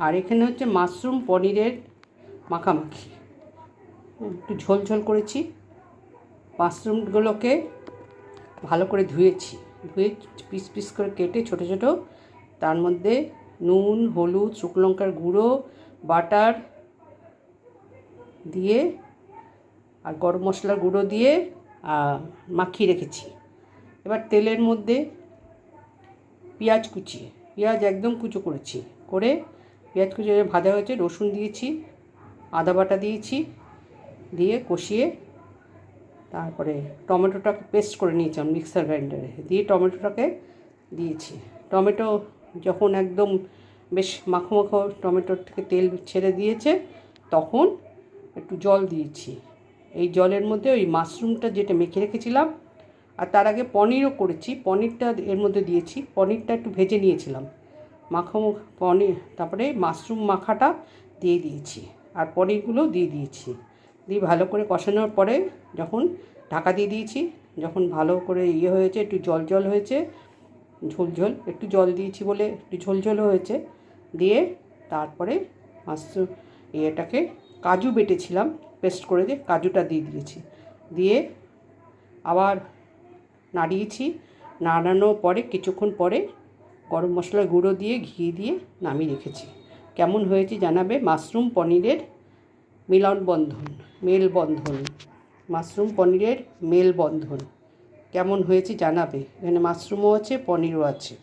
আর এখানে হচ্ছে মাশরুম পনিরের মাখামাখি, একটু ঝোল ঝোল করেছি। মাশরুমগুলোকে ভালো করে ধুয়ে পিস পিস করে কেটে ছোটো ছোটো, তার মধ্যে নুন, হলুদ, শুকনো লঙ্কার গুঁড়ো, বাটার দিয়ে আর গরম মশলার গুঁড়ো দিয়ে মাখিয়ে রেখেছি। এবার তেলের মধ্যে পেঁয়াজ একদম কুচো করেছি, পেঁয়াজ কুচো ভাজা হয়েছে, রসুন দিয়েছি, আদা বাটা দিয়েছি, দিয়ে কষিয়ে তারপরে টমেটোটাকে পেস্ট করে নিয়েছিলাম মিক্সার গ্রাইন্ডারে, দিয়ে টমেটোটাকে দিয়েছি। টমেটো যখন একদম বেশ মাখো মাখো টমেটোর থেকে তেল ছেড়ে দিয়েছে, তখন একটু জল দিয়েছি। এই জলের মধ্যে ওই মাশরুমটা যেটা মেখে রেখেছিলাম, আর তার আগে পনিরও করেছি, পনিরটা এর মধ্যে দিয়েছি। পনিরটা একটু ভেজে নিয়েছিলাম, পনির, তারপরে মাশরুম মাখাটা দিয়ে দিয়েছি আর পনিরগুলোও দিয়ে দিয়েছি। দিয়ে ভালো করে কষানোর পরে যখন ঢাকা দিয়ে দিয়েছি, যখন ভালো করে হয়েছে, একটু জল হয়েছে, ঝোল একটু জল দিয়েছি বলে একটু ঝোল হয়েছে, দিয়ে তারপরে মাশরুম এটাকে কাজু বেটেছিলাম পেস্ট করে, দিয়ে কাজুটা দিয়ে দিয়েছি, দিয়ে আবার নাড়ানোর পরে কিছুক্ষণ পরে গরম মশলার গুঁড়ো দিয়ে ঘি দিয়ে নামিয়ে রেখেছি। কেমন হয়েছে জানাবে। মাশরুম পনিরের মেলবন্ধন, মাশরুম পনিরের মেলবন্ধন কেমন হয়েছে জানাবে। এখানে মাশরুমও আছে, পনিরও আছে।